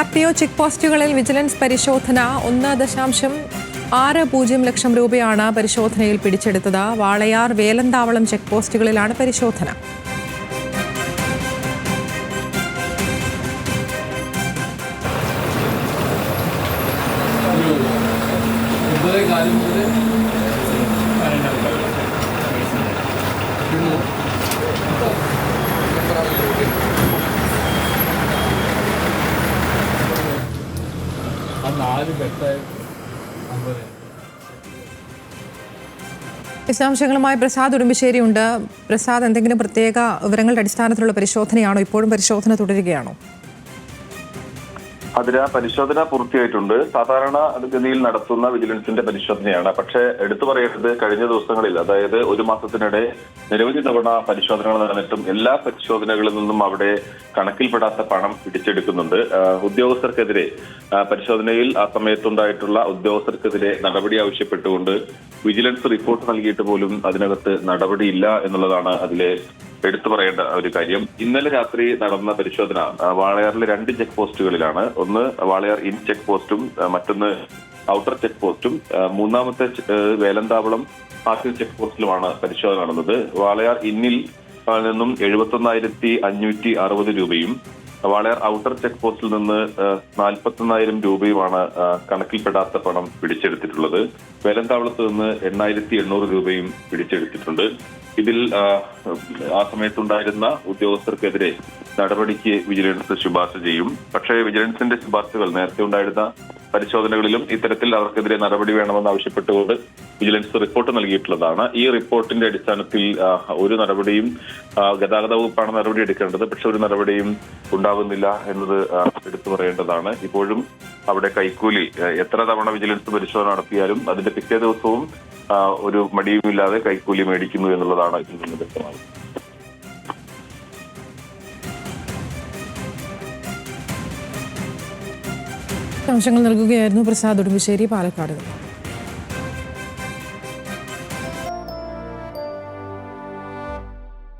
RTO check പോസ്റ്റുകളിൽ vigilance പരിശോധന 1.60 ലക്ഷം രൂപയാണ് പരിശോധനയിൽ പിടിച്ചെടുത്തത്. വാളയാർ വേലന്താവളം ചെക്ക് പോസ്റ്റുകളിലാണ് പരിശോധന. വിശദാംശങ്ങളുമായി പ്രസാദ് ഉടുമ്പശ്ശേരി ഉണ്ട്. പ്രസാദ്, എന്തെങ്കിലും പ്രത്യേക വിവരങ്ങളുടെ അടിസ്ഥാനത്തിലുള്ള പരിശോധനയാണോ? ഇപ്പോഴും പരിശോധന തുടരുകയാണോ? അതിന് പരിശോധന പൂർത്തിയായിട്ടുണ്ട്. സാധാരണ ഗതിയിൽ നടത്തുന്ന വിജിലൻസിന്റെ പരിശോധനയാണ്. പക്ഷേ എടുത്തു പറയേണ്ടത്, കഴിഞ്ഞ ദിവസങ്ങളിൽ, അതായത് ഒരു മാസത്തിനിടെ നിരവധി തവണ പരിശോധനകൾ നടന്നിട്ടും എല്ലാ പരിശോധനകളിൽ നിന്നും അവിടെ കണക്കിൽപ്പെടാത്ത പണം പിടിച്ചെടുക്കുന്നുണ്ട്. ഉദ്യോഗസ്ഥർക്കെതിരെ പരിശോധനയിൽ ആ സമയത്തുണ്ടായിട്ടുള്ള ഉദ്യോഗസ്ഥർക്കെതിരെ നടപടി ആവശ്യപ്പെട്ടുകൊണ്ട് വിജിലൻസ് റിപ്പോർട്ട് നൽകിയിട്ട് പോലും അതിനകത്ത് നടപടിയില്ല എന്നുള്ളതാണ് അതിലെ എടുത്തു പറയേണ്ട ഒരു കാര്യം. ഇന്നലെ രാത്രി നടന്ന പരിശോധന വാളയാറിലെ 2 ചെക്ക് പോസ്റ്റുകളിലാണ്. ഒന്ന് വാളയാർ ഇൻ ചെക്ക് പോസ്റ്റും മറ്റൊന്ന് ഔട്ടർ ചെക്ക് പോസ്റ്റും. മൂന്നാമത്തെ വേലന്താവളം ആർട്ടിൽ ചെക്ക് പോസ്റ്റിലുമാണ് പരിശോധന നടന്നത്. വാളയാർ ഇന്നിൽ നിന്നും 71,560 രൂപയും വാളയാർ ഔട്ടർ ചെക്ക് പോസ്റ്റിൽ നിന്ന് 41,000 രൂപയുമാണ് കണക്കിൽപ്പെടാത്ത പണം പിടിച്ചെടുത്തിട്ടുള്ളത്. വേലന്താവളത്ത് നിന്ന് 8,800 രൂപയും പിടിച്ചെടുത്തിട്ടുണ്ട്. ഇതിൽ ആ സമയത്തുണ്ടായിരുന്ന ഉദ്യോഗസ്ഥർക്കെതിരെ നടപടിക്ക് വിജിലൻസ് ശുപാർശ ചെയ്യും. പക്ഷേ വിജിലൻസിന്റെ ശുപാർശകൾ നേരത്തെ ഉണ്ടായിരുന്ന പരിശോധനകളിലും ഇത്തരത്തിൽ അവർക്കെതിരെ നടപടി വേണമെന്ന് ആവശ്യപ്പെട്ടുകൊണ്ട് വിജിലൻസ് റിപ്പോർട്ട് നൽകിയിട്ടുള്ളതാണ്. ഈ റിപ്പോർട്ടിന്റെ അടിസ്ഥാനത്തിൽ ഒരു നടപടിയും, ഗതാഗത വകുപ്പാണ് നടപടി എടുക്കേണ്ടത്, പക്ഷെ ഒരു നടപടിയും ഉണ്ടാകുന്നില്ല എന്നത് എടുത്തു പറയേണ്ടതാണ്. ഇപ്പോഴും അവിടെ കൈക്കൂലി എത്ര തവണ വിജിലൻസ് പരിശോധന നടത്തിയാലും അതിന്റെ പിറ്റേ ദിവസവും ഒരു മടിയുമില്ലാതെ കൈക്കൂലി മേടിക്കുന്നു എന്നുള്ളതാണ് ഇതിൽ നിന്ന് വ്യക്തമാകുന്നത്. വിശദാംശങ്ങൾ നൽകുകയായിരുന്നു പ്രസാദ് ഉടുമ്പശ്ശേരി, പാലക്കാട്.